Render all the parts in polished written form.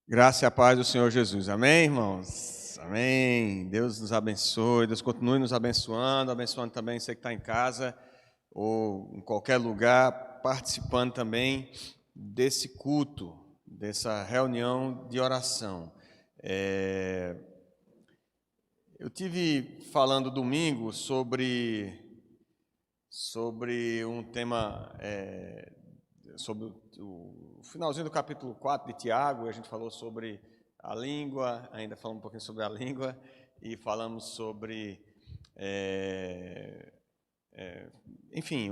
Graça e a paz do Senhor Jesus. Amém, irmãos? Amém. Deus nos abençoe. Deus continue nos abençoando, abençoando também você que está em casa ou em qualquer lugar, participando também desse culto, dessa reunião de oração. Eu tive falando domingo sobre um tema, sobre o finalzinho do capítulo 4 de Tiago. A gente falou sobre a língua, ainda falamos um pouquinho sobre a língua, e falamos sobre, enfim,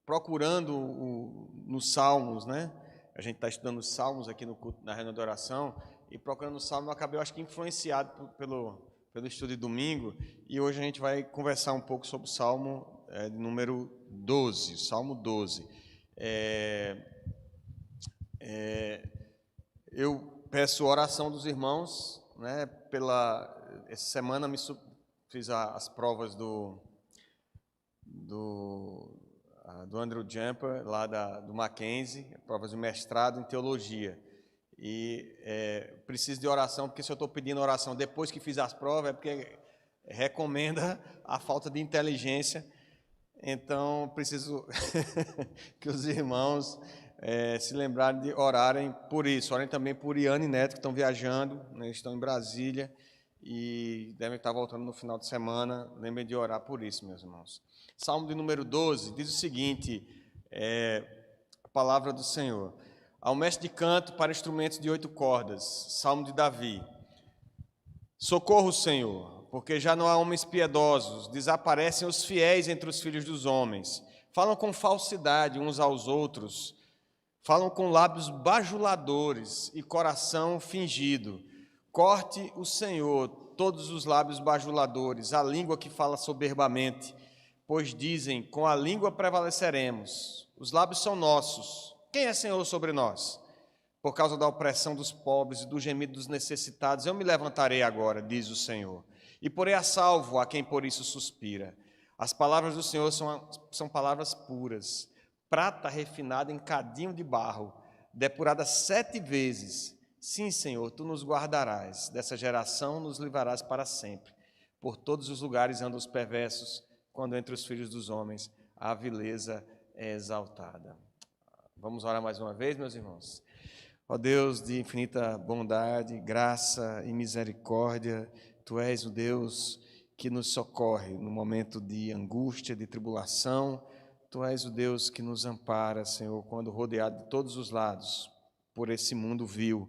procurando nos Salmos, né? A gente está estudando os Salmos aqui no culto, na reunião de oração, e procurando o Salmo, eu acabei, eu acho que, influenciado pelo estudo de domingo, e hoje a gente vai conversar um pouco sobre o Salmo número 12, Salmo 12. Eu peço oração dos irmãos, né? Essa semana fiz as provas do Andrew Jumper, lá do Mackenzie, provas de mestrado em teologia. E preciso de oração, porque se eu estou pedindo oração depois que fiz as provas, é porque recomenda a falta de inteligência. Então, preciso que os irmãos se lembrarem de orarem por isso. Orem também por Iane e Neto, que estão viajando, né, estão em Brasília e devem estar voltando no final de semana. Lembrem de orar por isso, meus irmãos. Salmo de número 12 diz o seguinte, a palavra do Senhor. Ao mestre de canto para instrumentos de 8 cordas, Salmo de Davi. Socorro, Senhor, porque já não há homens piedosos, desaparecem os fiéis entre os filhos dos homens. Falam com falsidade uns aos outros, falam com lábios bajuladores e coração fingido. Corte o Senhor todos os lábios bajuladores, a língua que fala soberbamente, pois dizem, com a língua prevaleceremos. Os lábios são nossos. Quem é Senhor sobre nós? Por causa da opressão dos pobres e do gemido dos necessitados, eu me levantarei agora, diz o Senhor, e porei a salvo a quem por isso suspira. As palavras do Senhor são palavras puras, prata refinada em cadinho de barro, depurada 7 vezes. Sim, Senhor, Tu nos guardarás, dessa geração nos livrarás para sempre. Por todos os lugares andam os perversos, quando entre os filhos dos homens a vileza é exaltada. Vamos orar mais uma vez, meus irmãos? Ó Deus de infinita bondade, graça e misericórdia, Tu és o Deus que nos socorre no momento de angústia, de tribulação. Tu és o Deus que nos ampara, Senhor, quando rodeado de todos os lados por esse mundo vil.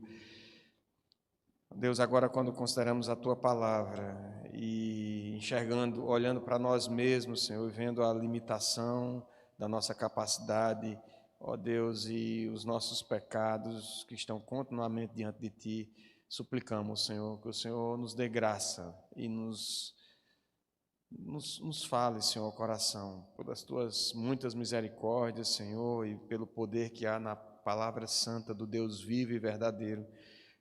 Deus, agora quando consideramos a Tua palavra e enxergando, olhando para nós mesmos, Senhor, vendo a limitação da nossa capacidade, ó Deus, e os nossos pecados que estão continuamente diante de Ti, suplicamos, Senhor, que o Senhor nos dê graça e nos fale, Senhor, ao coração, pelas Tuas muitas misericórdias, Senhor, e pelo poder que há na palavra santa do Deus vivo e verdadeiro.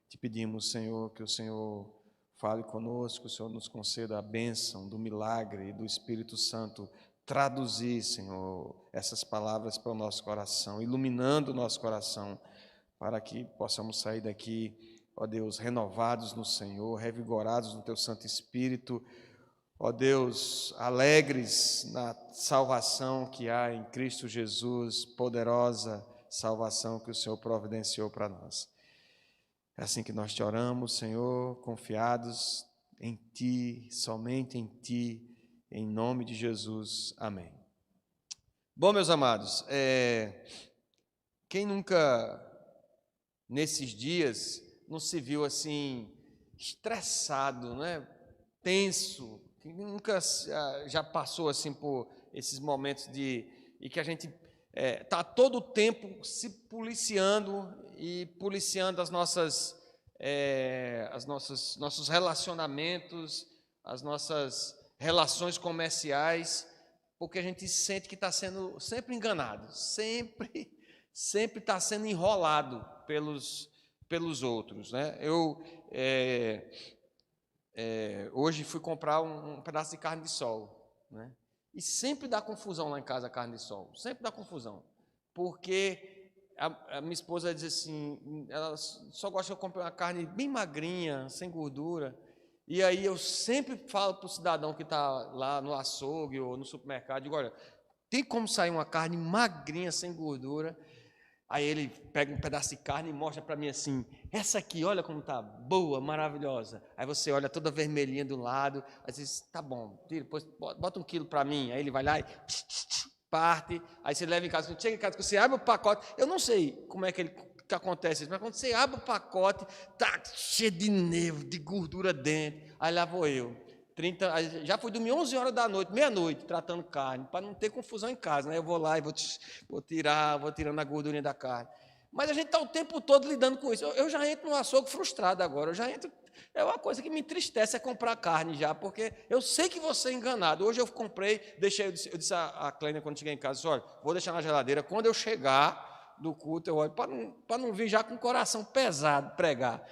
Te pedimos, Senhor, que o Senhor fale conosco, que o Senhor nos conceda a bênção do milagre e do Espírito Santo traduzir, Senhor, essas palavras para o nosso coração, iluminando o nosso coração, para que possamos sair daqui, ó Deus, renovados no Senhor, revigorados no Teu Santo Espírito, ó Deus, alegres na salvação que há em Cristo Jesus, poderosa salvação que o Senhor providenciou para nós. É assim que nós te oramos, Senhor, confiados em Ti, somente em Ti, em nome de Jesus. Amém. Bom, meus amados, quem nunca, nesses dias, não se viu assim, estressado, né? Tenso, quem nunca já passou assim por esses momentos e que a gente está todo o tempo se policiando e policiando nossos relacionamentos, as nossas relações comerciais, porque a gente sente que está sendo sempre enganado, sempre está sendo enrolado pelos outros, né? Eu hoje fui comprar um pedaço de carne de sol, né? E sempre dá confusão lá em casa a carne de sol, sempre dá confusão, porque a minha esposa diz assim, ela só gosta de comprar uma carne bem magrinha, sem gordura. E aí eu sempre falo para o cidadão que está lá no açougue ou no supermercado, digo, olha, tem como sair uma carne magrinha, sem gordura? Aí ele pega um pedaço de carne e mostra para mim assim, essa aqui, olha como está boa, maravilhosa. Aí você olha toda vermelhinha do lado, aí você diz, tá bom, tira, depois bota 1 quilo para mim. Aí ele vai lá e parte, aí você leva em casa. Quando chega em casa, você abre o pacote, eu não sei como é que acontece isso, mas quando você abre o pacote, tá cheio de nervo, de gordura dentro. Aí lá vou eu. Já fui dormir 11 horas da noite, meia-noite, tratando carne, para não ter confusão em casa, né? Eu vou lá e vou tirando a gordurinha da carne. Mas a gente está o tempo todo lidando com isso. Eu já entro no açougue frustrado agora, é uma coisa que me entristece, é comprar carne já, porque eu sei que vou ser enganado. Hoje eu comprei, eu disse a Clênia quando cheguei em casa, olha, vou deixar na geladeira, quando eu chegar do culto, eu olho, para não vir já com o coração pesado pregar.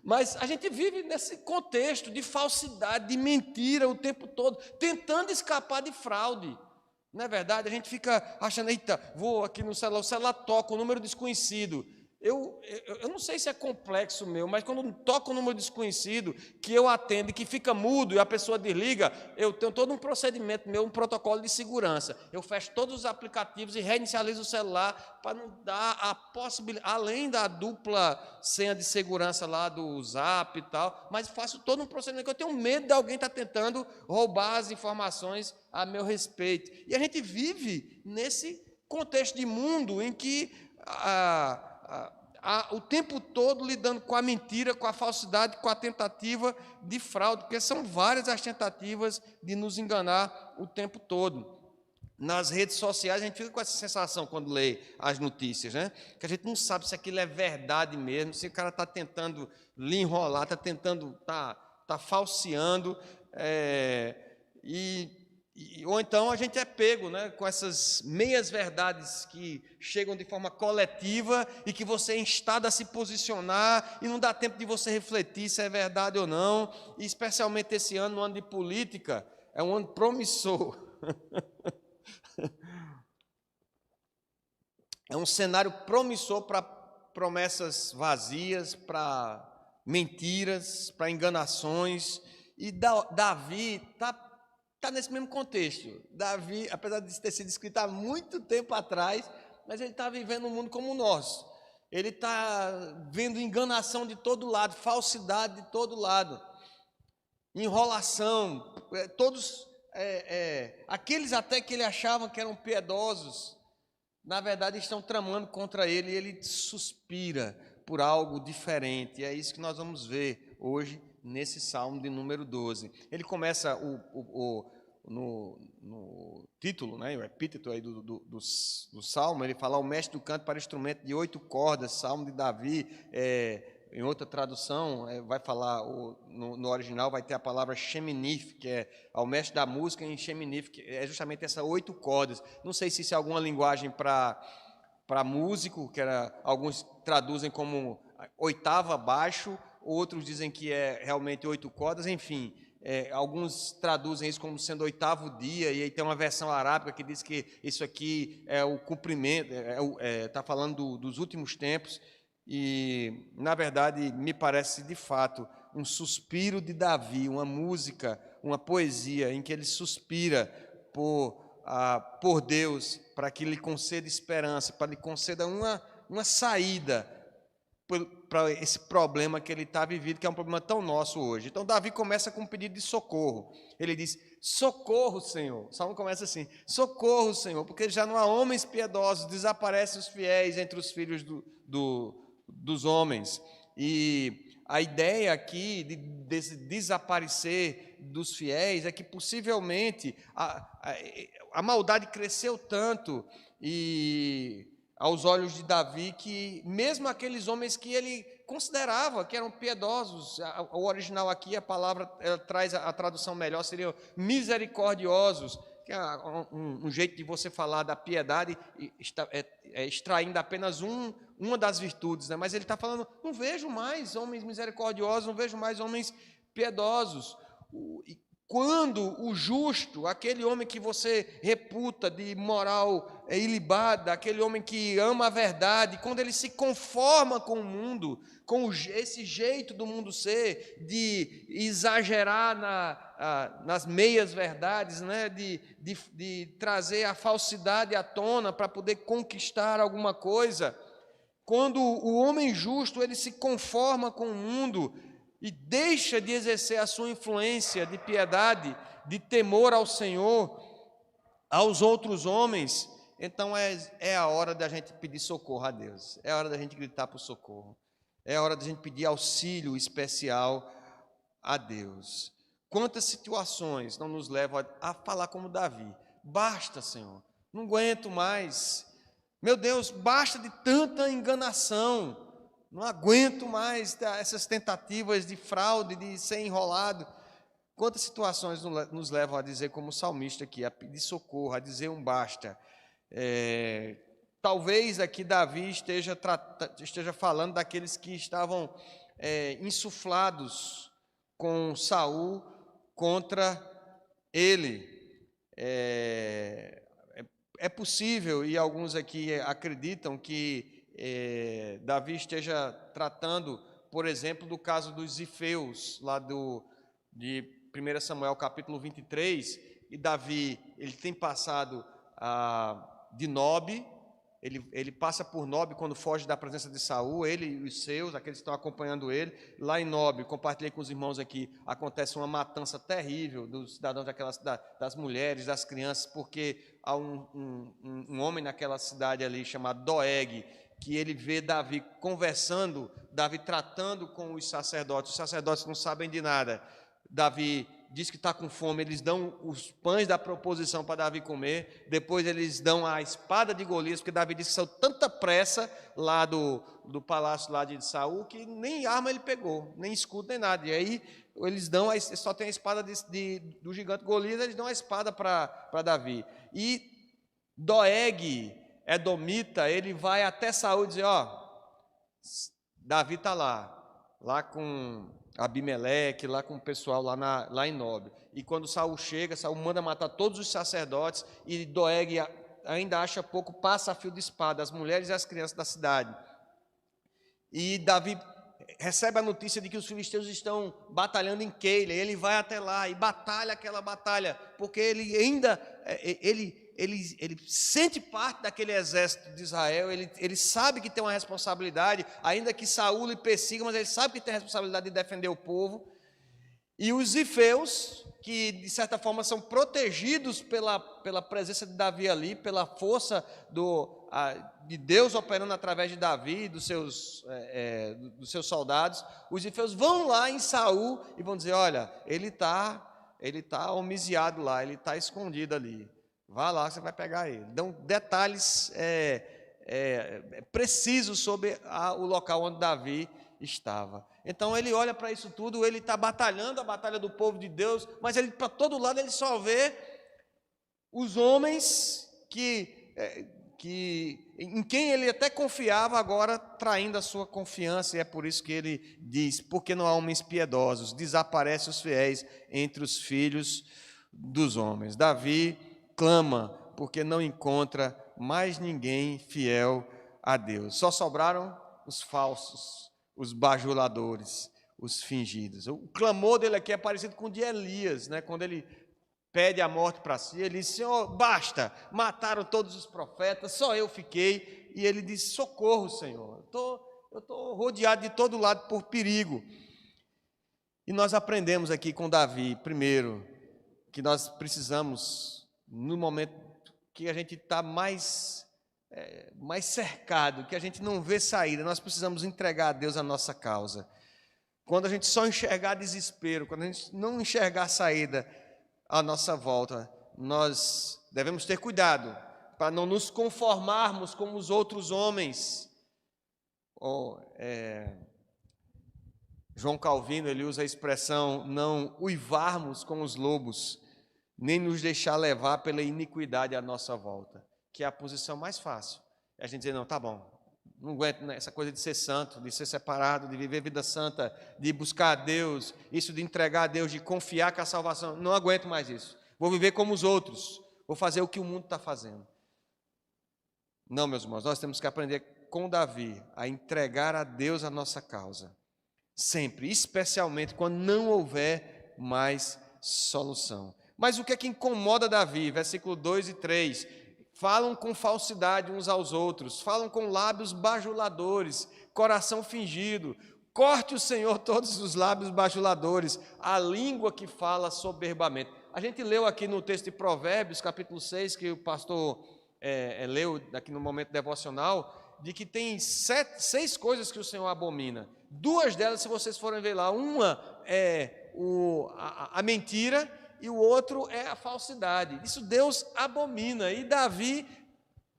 Mas a gente vive nesse contexto de falsidade, de mentira o tempo todo, tentando escapar de fraude. Não é verdade? A gente fica achando, eita, vou aqui no celular, o celular toca o número desconhecido. Eu não sei se é complexo meu, mas quando toca o número desconhecido, que eu atendo e que fica mudo e a pessoa desliga, eu tenho todo um procedimento meu, um protocolo de segurança. Eu fecho todos os aplicativos e reinicializo o celular para não dar a possibilidade, além da dupla senha de segurança lá do Zap e tal, mas faço todo um procedimento, que eu tenho medo de alguém estar tentando roubar as informações a meu respeito. E a gente vive nesse contexto de mundo em que o tempo todo lidando com a mentira, com a falsidade, com a tentativa de fraude, porque são várias as tentativas de nos enganar o tempo todo. Nas redes sociais, a gente fica com essa sensação quando lê as notícias, né? Que a gente não sabe se aquilo é verdade mesmo, se o cara está tentando lhe enrolar, está falseando, ou então a gente é pego, né, com essas meias verdades que chegam de forma coletiva e que você é instado a se posicionar e não dá tempo de você refletir se é verdade ou não. E especialmente esse ano, no ano de política, é um ano promissor. É um cenário promissor para promessas vazias, para mentiras, para enganações. E Davi está nesse mesmo contexto. Davi, apesar de ter sido escrito há muito tempo atrás, mas ele está vivendo um mundo como o nosso. Ele está vendo enganação de todo lado, falsidade de todo lado, enrolação. Aqueles até que ele achava que eram piedosos, na verdade estão tramando contra ele, e ele suspira por algo diferente. E é isso que nós vamos ver hoje nesse Salmo de número 12. Ele começa no título, né, o epíteto aí do Salmo, ele fala: o mestre do canto para instrumento de 8 cordas, Salmo de Davi. Em outra tradução, vai falar, no original vai ter a palavra Sheminif, que é ao mestre da música em Sheminif, que é justamente essas 8 cordas. Não sei se isso é alguma linguagem para músico, alguns traduzem como oitava baixo, outros dizem que é realmente 8 cordas, enfim. Alguns traduzem isso como sendo 8º dia, e aí tem uma versão arábica que diz que isso aqui é o cumprimento, está falando dos últimos tempos. E, na verdade, me parece, de fato, um suspiro de Davi, uma música, uma poesia, em que ele suspira por Deus, para que lhe conceda esperança, para lhe conceda uma saída para esse problema que ele está vivendo, que é um problema tão nosso hoje. Então, Davi começa com um pedido de socorro. Ele diz: socorro, Senhor. O salmo começa assim: socorro, Senhor, porque já não há homens piedosos, desaparecem os fiéis entre os filhos dos homens. E a ideia aqui desse desaparecer dos fiéis é que possivelmente a maldade cresceu tanto aos olhos de Davi, que mesmo aqueles homens que ele considerava que eram piedosos, o original aqui, a palavra traz a tradução melhor, seriam misericordiosos, que é um jeito de você falar da piedade, extraindo apenas uma das virtudes, né? Mas ele está falando: não vejo mais homens misericordiosos, não vejo mais homens piedosos. Quando o justo, aquele homem que você reputa de moral ilibado, aquele homem que ama a verdade, quando ele se conforma com o mundo, com esse jeito do mundo ser, de exagerar nas meias verdades, né? de trazer a falsidade à tona para poder conquistar alguma coisa, quando o homem justo ele se conforma com o mundo e deixa de exercer a sua influência de piedade, de temor ao Senhor, aos outros homens, então é a hora da gente pedir socorro a Deus, é a hora da gente gritar por socorro, é a hora da gente pedir auxílio especial a Deus. Quantas situações não nos levam a falar como Davi: basta, Senhor, não aguento mais, meu Deus, basta de tanta enganação, não aguento mais essas tentativas de fraude, de ser enrolado. Quantas situações nos levam a dizer, como o salmista aqui, a pedir socorro, a dizer um basta. Talvez aqui Davi esteja falando daqueles que estavam insuflados com Saul contra ele. É possível, e alguns aqui acreditam que Davi esteja tratando, por exemplo, do caso dos Zifeus, lá de 1 Samuel capítulo 23, e Davi, ele tem passado de Nobe, ele passa por Nobe quando foge da presença de Saul, ele e os seus, aqueles que estão acompanhando ele, lá em Nobe, compartilhei com os irmãos aqui, acontece uma matança terrível dos cidadãos das mulheres, das crianças, porque há um homem naquela cidade ali chamado Doeg, que ele vê Davi conversando, Davi tratando com os sacerdotes não sabem de nada. Davi diz que está com fome, eles dão os pães da proposição para Davi comer, depois eles dão a espada de Golias, porque Davi disse que saiu tanta pressa lá do palácio lá de Saul, que nem arma ele pegou, nem escudo, nem nada, e aí eles dão, só tem a espada do gigante Golias, eles dão a espada para Davi, e Doeg, edomita, ele vai até Saul e diz: Davi está lá com Abimeleque, lá com o pessoal lá em Nobe. E quando Saul chega, Saul manda matar todos os sacerdotes, e Doeg ainda acha pouco, passa a fio de espada as mulheres e as crianças da cidade. E Davi recebe a notícia de que os filisteus estão batalhando em Keila, ele vai até lá e batalha aquela batalha, porque ele ainda ele sente parte daquele exército de Israel, ele sabe que tem uma responsabilidade, ainda que Saul lhe persiga, mas ele sabe que tem a responsabilidade de defender o povo. E os zifeus, que de certa forma são protegidos pela presença de Davi ali, pela força de Deus operando através de Davi, dos seus soldados, os zifeus vão lá em Saul e vão dizer: olha, ele tá homiciado lá, ele está escondido ali. Vá lá, você vai pegar ele. Dão detalhes precisos sobre o local onde Davi estava. Então ele olha para isso tudo, ele está batalhando a batalha do povo de Deus, mas ele para todo lado ele só vê os homens em quem ele até confiava, agora traindo a sua confiança, e é por isso que ele diz: porque não há homens piedosos, desaparecem os fiéis entre os filhos dos homens. Davi clama porque não encontra mais ninguém fiel a Deus. Só sobraram os falsos, os bajuladores, os fingidos. O clamor dele aqui é parecido com o de Elias, né? Quando ele pede a morte para si, ele diz: Senhor, basta, mataram todos os profetas, só eu fiquei. E ele diz: socorro, Senhor, eu estou rodeado de todo lado por perigo. E nós aprendemos aqui com Davi, primeiro, que nós precisamos, no momento que a gente está mais cercado, que a gente não vê saída, nós precisamos entregar a Deus a nossa causa. Quando a gente só enxergar desespero, quando a gente não enxergar saída à nossa volta, nós devemos ter cuidado para não nos conformarmos como os outros homens. João Calvino, ele usa a expressão: não uivarmos como os lobos, nem nos deixar levar pela iniquidade à nossa volta, que é a posição mais fácil. É a gente dizer: não, tá bom, não aguento essa coisa de ser santo, de ser separado, de viver vida santa, de buscar a Deus, isso de entregar a Deus, de confiar que a salvação, não aguento mais isso. Vou viver como os outros, vou fazer o que o mundo está fazendo. Não, meus irmãos, nós temos que aprender com Davi a entregar a Deus a nossa causa. Sempre, especialmente quando não houver mais solução. Mas o que é que incomoda Davi? Versículo 2 e 3. Falam com falsidade uns aos outros, falam com lábios bajuladores, coração fingido. Corte o Senhor todos os lábios bajuladores, a língua que fala soberbamente. A gente leu aqui no texto de Provérbios, capítulo 6, que o pastor leu aqui no momento devocional, de que tem 6 coisas que o Senhor abomina. 2 delas, se vocês forem ver lá, uma é a mentira e o outro é a falsidade. Isso Deus abomina. E Davi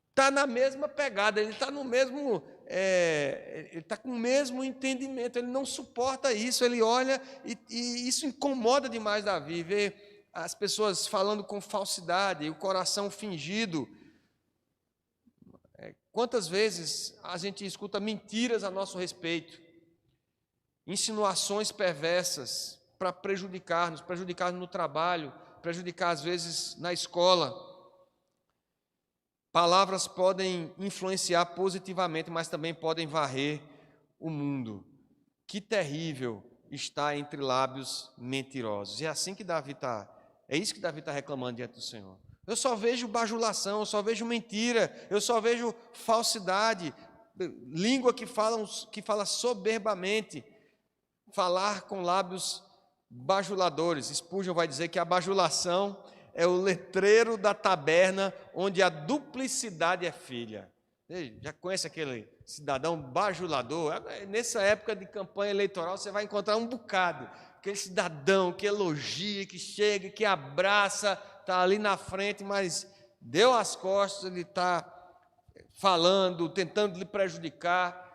está na mesma pegada, ele está no mesmo... ele está com o mesmo entendimento, ele não suporta isso, ele olha e isso incomoda demais Davi, ver as pessoas falando com falsidade, o coração fingido. Quantas vezes a gente escuta mentiras a nosso respeito, insinuações perversas para prejudicar-nos no trabalho, prejudicar às vezes na escola. Palavras podem influenciar positivamente, mas também podem varrer o mundo. Que terrível está entre lábios mentirosos. E é assim que Davi está, é isso que Davi está reclamando diante do Senhor. Eu só vejo bajulação, eu só vejo mentira, eu só vejo falsidade, língua que fala soberbamente, falar com lábios bajuladores. Spurgeon vai dizer que a bajulação é o letreiro da taberna onde a duplicidade é filha. Você já conhece aquele cidadão bajulador? Nessa época de campanha eleitoral você vai encontrar um bocado. Aquele cidadão que elogia, que chega, que abraça, está ali na frente, mas deu as costas, ele está falando, tentando lhe prejudicar.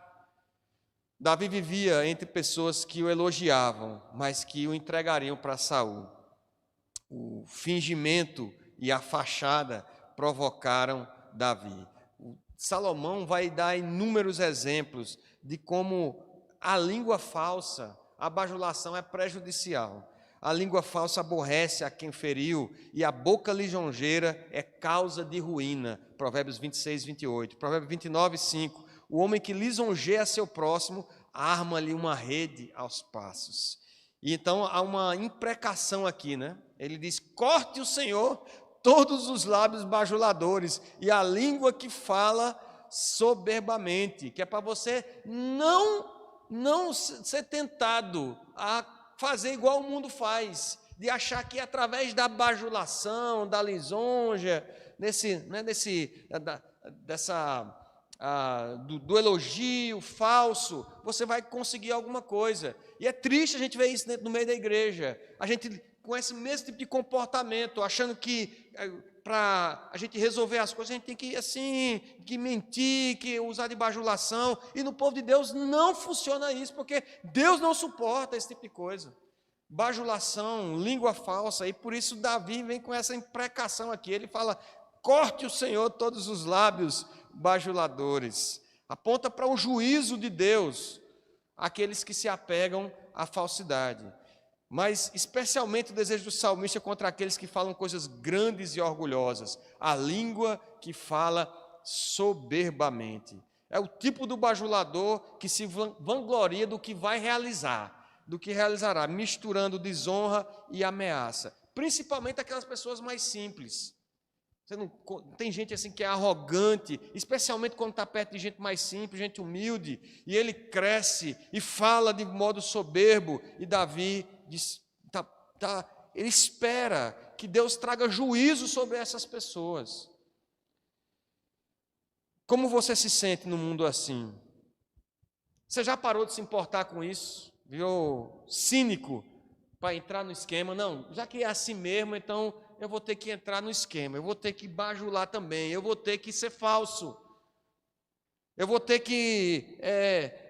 Davi vivia entre pessoas que o elogiavam, mas que o entregariam para Saul. O fingimento e a fachada provocaram Davi. Salomão vai dar inúmeros exemplos de como a língua falsa, a bajulação é prejudicial. A língua falsa aborrece a quem feriu e a boca lisonjeira é causa de ruína. Provérbios 26, 28. Provérbios 29, 5. O homem que lisonjeia seu próximo arma-lhe uma rede aos passos. E então há uma imprecação aqui, né? Ele diz: corte o Senhor todos os lábios bajuladores e a língua que fala soberbamente, que é para você não ser tentado a fazer igual o mundo faz, de achar que através da bajulação, da lisonja, do elogio falso, você vai conseguir alguma coisa. E é triste a gente ver isso no meio da igreja, a gente com esse mesmo tipo de comportamento, achando que para a gente resolver as coisas, a gente tem que assim, que mentir, que usar de bajulação, e no povo de Deus não funciona isso, porque Deus não suporta esse tipo de coisa. Bajulação, língua falsa, e por isso Davi vem com essa imprecação aqui, ele fala: corte o Senhor todos os lábios bajuladores, aponta para o juízo de Deus, aqueles que se apegam à falsidade. Mas especialmente o desejo do salmista contra aqueles que falam coisas grandes e orgulhosas, a língua que fala soberbamente. É o tipo do bajulador que se vangloria do que vai realizar, do que realizará, misturando desonra e ameaça, principalmente aquelas pessoas mais simples. Tem gente assim que é arrogante, especialmente quando está perto de gente mais simples, gente humilde, e ele cresce e fala de modo soberbo, e Davi diz, ele espera que Deus traga juízo sobre essas pessoas. Como você se sente no mundo assim? Você já parou de se importar com isso? Virou cínico para entrar no esquema? Não, já que é assim mesmo, então eu vou ter que entrar no esquema, eu vou ter que bajular também, eu vou ter que ser falso, eu vou ter que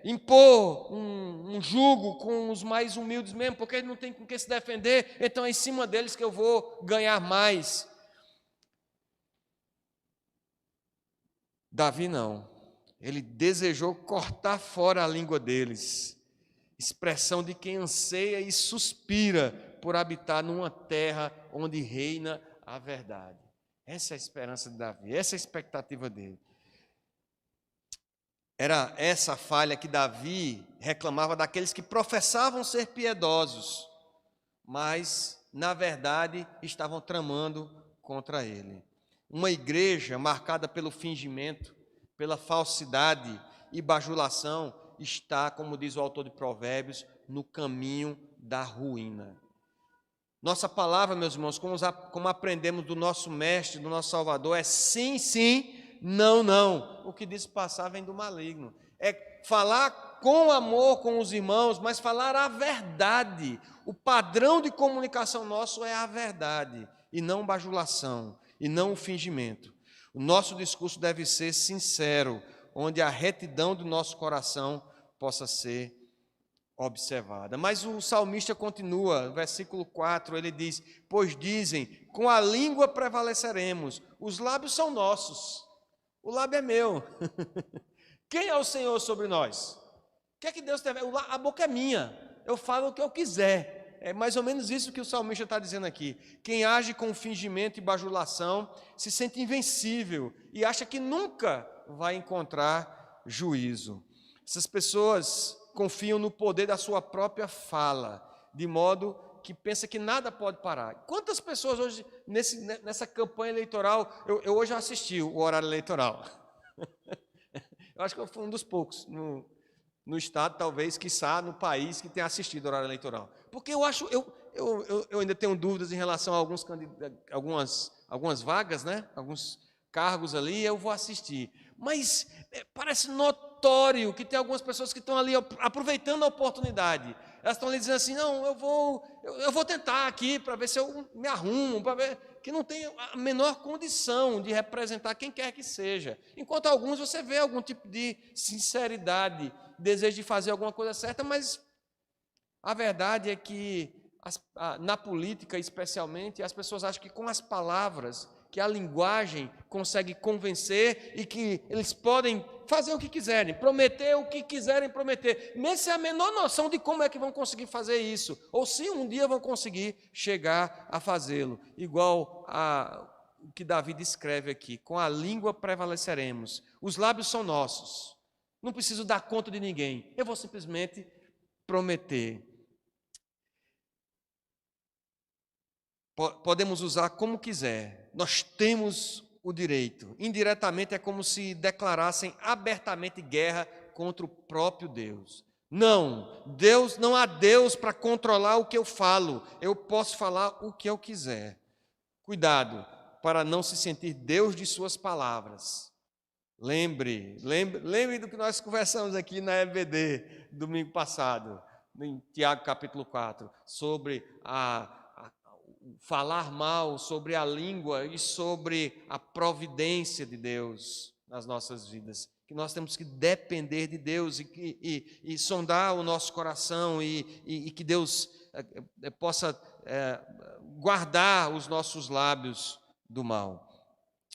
impor um jugo com os mais humildes mesmo, porque ele não tem com que se defender, então é em cima deles que eu vou ganhar mais. Davi não, ele desejou cortar fora a língua deles, expressão de quem anseia e suspira por habitar numa terra onde reina a verdade. Essa é a esperança de Davi, essa é a expectativa dele. Era essa falha que Davi reclamava daqueles que professavam ser piedosos, mas, na verdade, estavam tramando contra ele. Uma igreja marcada pelo fingimento, pela falsidade e bajulação está, como diz o autor de Provérbios, no caminho da ruína. Nossa palavra, meus irmãos, como aprendemos do nosso Mestre, do nosso Salvador, é sim, sim, não, não. O que diz passar vem do maligno. É falar com amor com os irmãos, mas falar a verdade. O padrão de comunicação nosso é a verdade, e não bajulação, e não o fingimento. O nosso discurso deve ser sincero, onde a retidão do nosso coração possa ser observada. Mas o salmista continua, versículo 4, ele diz: pois dizem, com a língua prevaleceremos, os lábios são nossos, o lábio é meu. Quem é o Senhor sobre nós? O que é que Deus tem? A boca é minha, eu falo o que eu quiser. É mais ou menos isso que o salmista está dizendo aqui. Quem age com fingimento e bajulação se sente invencível e acha que nunca vai encontrar juízo. Essas pessoas confiam no poder da sua própria fala, de modo que pensa que nada pode parar. Quantas pessoas hoje, nessa campanha eleitoral, eu hoje assisti o horário eleitoral. Eu acho que eu fui um dos poucos no estado, talvez, quiçá, no país, que tenha assistido o horário eleitoral. Porque eu acho, eu ainda tenho dúvidas em relação a algumas vagas, né? Alguns cargos ali, eu vou assistir. Mas parece notório que tem algumas pessoas que estão ali aproveitando a oportunidade. Elas estão ali dizendo assim, não, eu vou tentar aqui para ver se eu me arrumo, para ver que não tem a menor condição de representar quem quer que seja. Enquanto alguns você vê algum tipo de sinceridade, desejo de fazer alguma coisa certa, mas a verdade é que na política especialmente, as pessoas acham que com as palavras, que a linguagem consegue convencer e que eles podem fazer o que quiserem, prometer o que quiserem prometer, mesmo sem a menor noção de como é que vão conseguir fazer isso, ou se um dia vão conseguir chegar a fazê-lo, igual o que Davi descreve aqui: com a língua prevaleceremos, os lábios são nossos, não preciso dar conta de ninguém, eu vou simplesmente prometer. Podemos usar como quiser, nós temos o direito. Indiretamente é como se declarassem abertamente guerra contra o próprio Deus. Não há Deus para controlar o que eu falo, eu posso falar o que eu quiser. Cuidado para não se sentir Deus de suas palavras. Lembre do que nós conversamos aqui na EBD domingo passado, em Tiago capítulo 4, sobre falar mal, sobre a língua e sobre a providência de Deus nas nossas vidas, que nós temos que depender de Deus e sondar o nosso coração e que Deus possa guardar os nossos lábios do mal.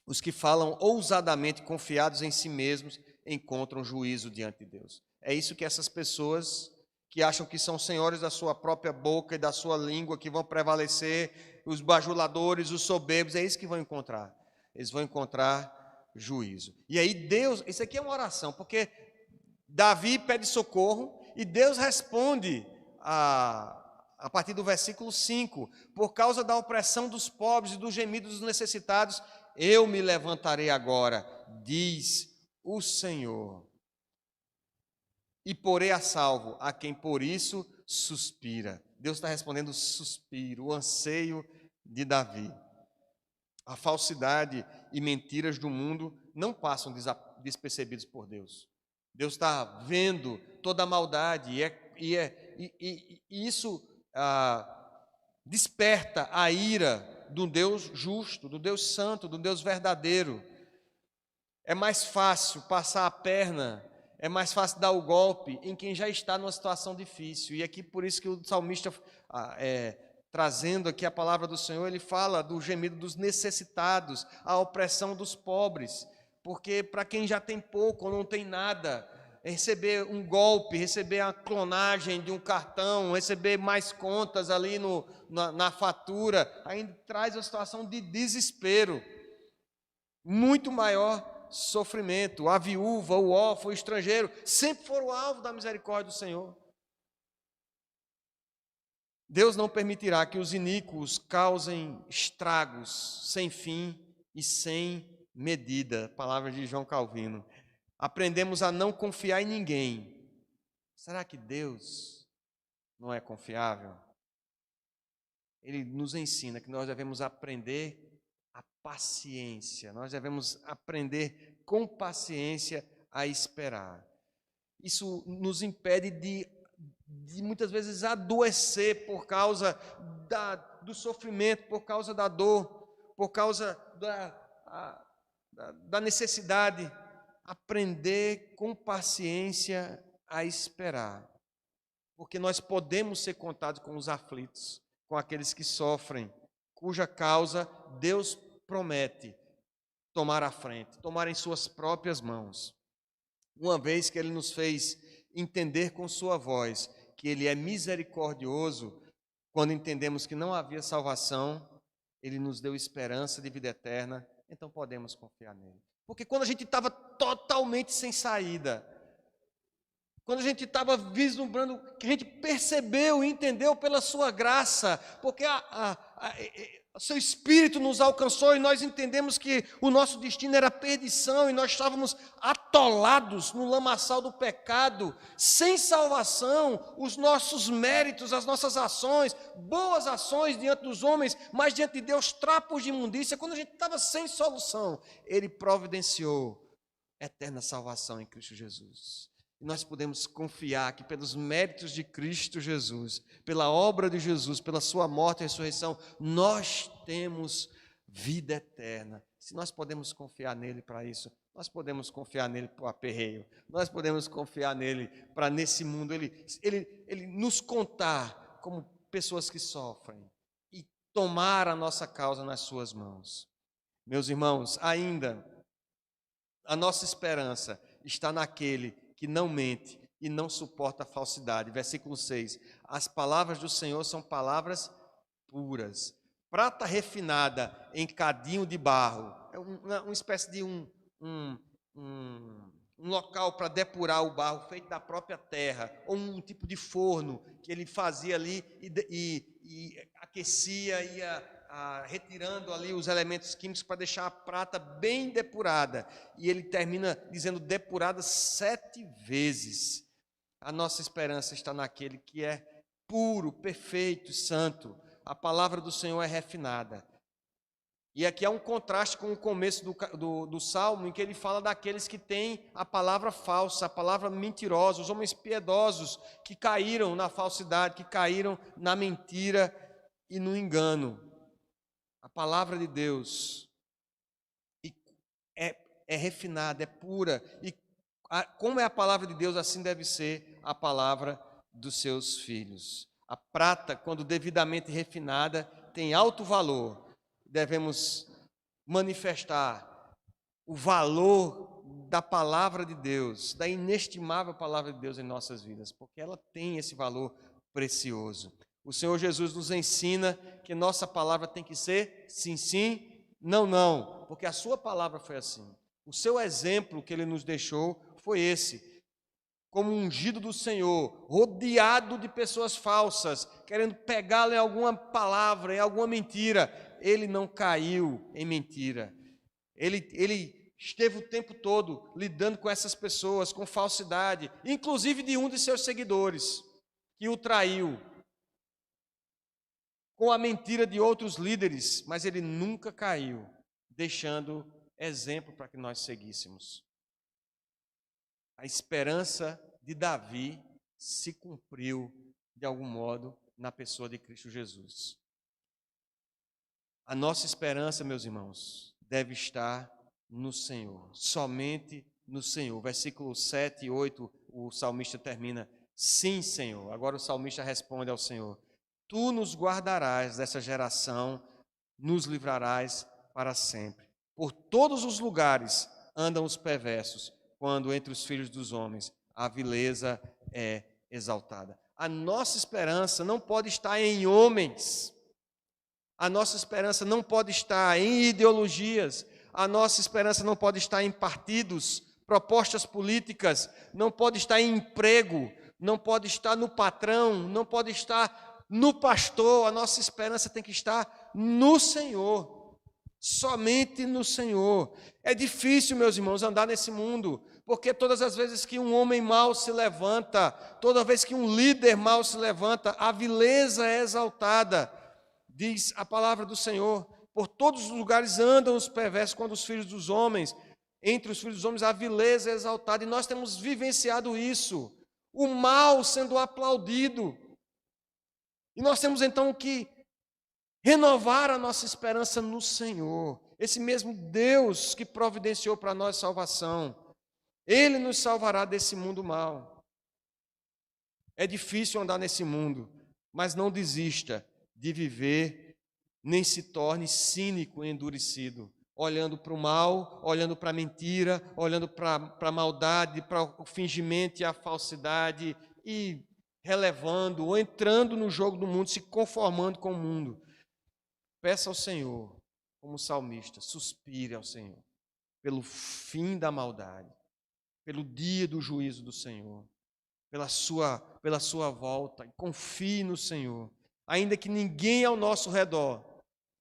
Os que falam ousadamente, confiados em si mesmos, encontram juízo diante de Deus. É isso que essas pessoas que acham que são senhores da sua própria boca e da sua língua, que vão prevalecer, os bajuladores, os soberbos, é isso que vão encontrar. Eles vão encontrar juízo. E aí Deus, isso aqui é uma oração, porque Davi pede socorro e Deus responde a partir do versículo 5, por causa da opressão dos pobres e do gemido dos necessitados, eu me levantarei agora, diz o Senhor, e porei a salvo a quem por isso suspira. Deus está respondendo o suspiro, o anseio de Davi. A falsidade e mentiras do mundo não passam despercebidos por Deus. Deus está vendo toda a maldade e isso desperta a ira do Deus justo, do Deus santo, do Deus verdadeiro. É mais fácil passar a perna, é mais fácil dar o golpe em quem já está numa situação difícil. E aqui por isso que o salmista, trazendo aqui a palavra do Senhor, ele fala do gemido dos necessitados, a opressão dos pobres. Porque para quem já tem pouco ou não tem nada, receber um golpe, receber a clonagem de um cartão, receber mais contas ali na fatura, ainda traz uma situação de desespero muito maior sofrimento. A viúva, o órfão, o estrangeiro, sempre foram alvo da misericórdia do Senhor. Deus não permitirá que os iníquos causem estragos sem fim e sem medida. Palavra de João Calvino. Aprendemos a não confiar em ninguém. Será que Deus não é confiável? Ele nos ensina que nós devemos aprender a paciência. Nós devemos aprender com paciência a esperar. Isso nos impede de muitas vezes adoecer por causa do sofrimento, por causa da dor, por causa da necessidade. Aprender com paciência a esperar, porque nós podemos ser contados com os aflitos, com aqueles que sofrem, cuja causa Deus promete tomar à frente, tomar em suas próprias mãos. Uma vez que Ele nos fez entender com sua voz que Ele é misericordioso, quando entendemos que não havia salvação, Ele nos deu esperança de vida eterna, então podemos confiar nele. Porque quando a gente estava totalmente sem saída, quando a gente estava vislumbrando, que a gente percebeu e entendeu pela sua graça, porque o seu Espírito nos alcançou e nós entendemos que o nosso destino era perdição e nós estávamos atolados no lamaçal do pecado, sem salvação, os nossos méritos, as nossas ações, boas ações diante dos homens, mas diante de Deus, trapos de imundícia. Quando a gente estava sem solução, Ele providenciou eterna salvação em Cristo Jesus. E nós podemos confiar que pelos méritos de Cristo Jesus, pela obra de Jesus, pela sua morte e ressurreição, nós temos vida eterna. Se nós podemos confiar nele para isso, nós podemos confiar nele para o aperreio, nós podemos confiar nele para nesse mundo, ele nos contar como pessoas que sofrem e tomar a nossa causa nas suas mãos. Meus irmãos, ainda a nossa esperança está naquele que não mente e não suporta a falsidade. Versículo 6. As palavras do Senhor são palavras puras. Prata refinada em cadinho de barro. É uma espécie de um local para depurar o barro feito da própria terra. Ou um tipo de forno que ele fazia ali e aquecia, ia retirando ali os elementos químicos para deixar a prata bem depurada. E ele termina dizendo depurada 7 vezes. A nossa esperança está naquele que é puro, perfeito, santo. A palavra do Senhor é refinada. E aqui há um contraste com o começo do Salmo, em que ele fala daqueles que têm a palavra falsa, a palavra mentirosa, os homens piedosos que caíram na falsidade, que caíram na mentira e no engano. A palavra de Deus é refinada, é pura. E como é a palavra de Deus, assim deve ser a palavra dos seus filhos. A prata, quando devidamente refinada, tem alto valor. Devemos manifestar o valor da palavra de Deus, da inestimável palavra de Deus em nossas vidas, porque ela tem esse valor precioso. O Senhor Jesus nos ensina que nossa palavra tem que ser sim, sim, não, não, porque a sua palavra foi assim. O seu exemplo que ele nos deixou foi esse, como ungido do Senhor, rodeado de pessoas falsas, querendo pegá-lo em alguma palavra, em alguma mentira. Ele não caiu em mentira. Ele esteve o tempo todo lidando com essas pessoas, com falsidade, inclusive de um de seus seguidores, que o traiu, com a mentira de outros líderes, mas ele nunca caiu, deixando exemplo para que nós seguíssemos. A esperança de Davi se cumpriu, de algum modo, na pessoa de Cristo Jesus. A nossa esperança, meus irmãos, deve estar no Senhor, somente no Senhor. Versículo 7 e 8, o salmista termina: sim, Senhor. Agora o salmista responde ao Senhor: tu nos guardarás dessa geração, nos livrarás para sempre. Por todos os lugares andam os perversos, quando entre os filhos dos homens a vileza é exaltada. A nossa esperança não pode estar em homens. A nossa esperança não pode estar em ideologias. a nossa esperança não pode estar em partidos, propostas políticas, não pode estar em emprego, não pode estar no patrão, não pode estar no pastor. A nossa esperança tem que estar no Senhor, somente no Senhor. É difícil, meus irmãos, andar nesse mundo, porque todas as vezes que um homem mau se levanta, toda vez que um líder mau se levanta, a vileza é exaltada. Diz a palavra do Senhor: por todos os lugares andam os perversos, quando os filhos dos homens, entre os filhos dos homens, a vileza é exaltada. E nós temos vivenciado isso, o mal sendo aplaudido. E nós temos então que renovar a nossa esperança no Senhor, esse mesmo Deus que providenciou para nós salvação. Ele nos salvará desse mundo mau. É difícil andar nesse mundo, mas não desista de viver, nem se torne cínico e endurecido, olhando para o mal, olhando para a mentira, olhando para a maldade, para o fingimento e a falsidade, e relevando ou entrando no jogo do mundo, se conformando com o mundo. Peça ao Senhor, como salmista, suspire ao Senhor pelo fim da maldade, pelo dia do juízo do Senhor, pela sua volta, e confie no Senhor. Ainda que ninguém ao nosso redor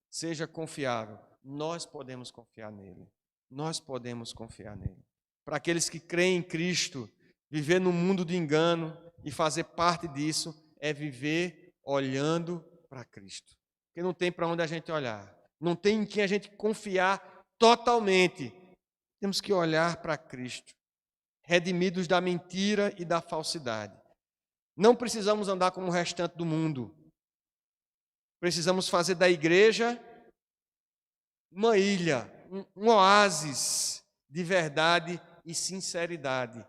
seja confiável, nós podemos confiar nele. Nós podemos confiar nele. Para aqueles que creem em Cristo, viver no mundo de engano e fazer parte disso é viver olhando para Cristo. Porque não tem para onde a gente olhar, não tem em quem a gente confiar totalmente. Temos que olhar para Cristo, redimidos da mentira e da falsidade. Não precisamos andar como o restante do mundo. Precisamos fazer da igreja uma ilha, um oásis de verdade e sinceridade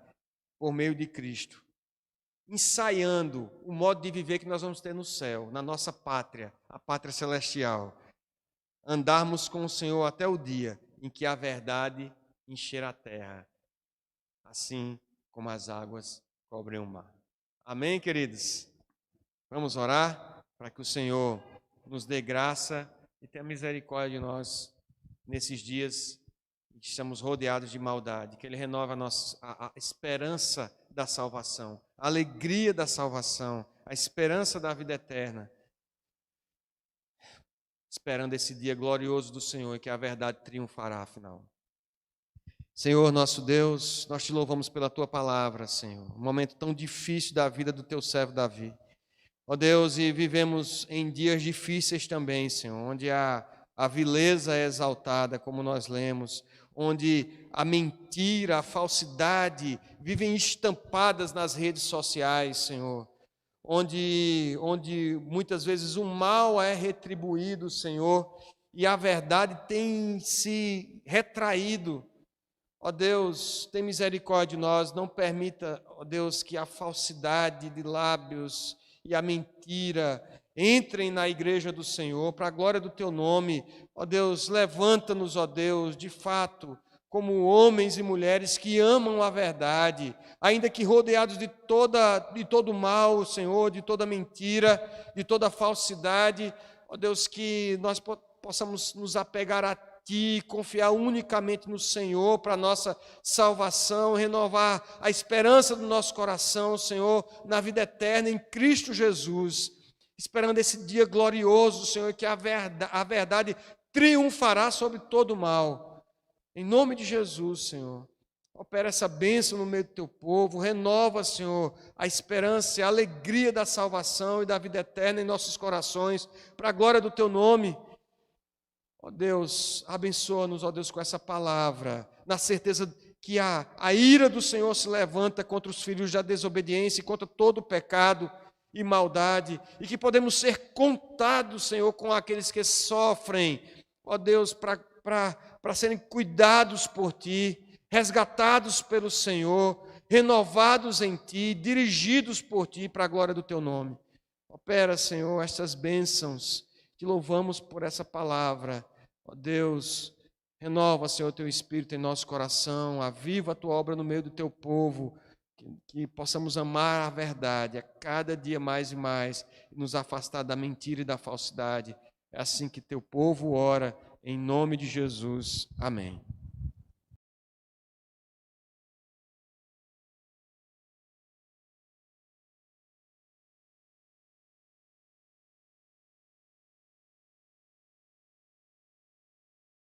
por meio de Cristo, ensaiando o modo de viver que nós vamos ter no céu, na nossa pátria, a pátria celestial. Andarmos com o Senhor até o dia em que a verdade encher a terra, assim como as águas cobrem o mar. Amém, queridos? Vamos orar para que o Senhor nos dê graça e tenha misericórdia de nós nesses dias em que estamos rodeados de maldade, que Ele renova a esperança da salvação, a alegria da salvação, a esperança da vida eterna, esperando esse dia glorioso do Senhor e que a verdade triunfará afinal. Senhor, nosso Deus, nós te louvamos pela Tua palavra, Senhor, um momento tão difícil da vida do Teu servo Davi. Ó Deus, e vivemos em dias difíceis também, Senhor, onde a vileza é exaltada, como nós lemos, onde a mentira, a falsidade vivem estampadas nas redes sociais, Senhor, onde muitas vezes o mal é retribuído, Senhor, e a verdade tem se retraído. Ó Deus, tem misericórdia de nós, não permita, ó Deus, que a falsidade de lábios e a mentira entrem na igreja do Senhor, para a glória do Teu nome. Ó Deus, levanta-nos, ó Deus, de fato, como homens e mulheres que amam a verdade, ainda que rodeados de todo mal, Senhor, de toda mentira, de toda falsidade. Ó Deus, que nós possamos nos apegar a Ti, confiar unicamente no Senhor para a nossa salvação, renovar a esperança do nosso coração, Senhor, na vida eterna em Cristo Jesus, esperando esse dia glorioso, Senhor, que a verdade triunfará sobre todo o mal. Em nome de Jesus, Senhor, opera essa bênção no meio do Teu povo, renova, Senhor, a esperança e a alegria da salvação e da vida eterna em nossos corações, para a glória do Teu nome. Ó Deus, abençoa-nos, ó Deus, com essa palavra, na certeza que a ira do Senhor se levanta contra os filhos da desobediência e contra todo o pecado e maldade, e que podemos ser contados, Senhor, com aqueles que sofrem, ó Deus, para serem cuidados por Ti, resgatados pelo Senhor, renovados em Ti, dirigidos por Ti para a glória do Teu nome. Opera, Senhor, estas bênçãos. Te louvamos por essa palavra. Ó Deus, renova, Senhor, Teu Espírito em nosso coração, aviva a Tua obra no meio do Teu povo, que possamos amar a verdade a cada dia mais e mais, e nos afastar da mentira e da falsidade. É assim que Teu povo ora, Em nome de Jesus. Amém.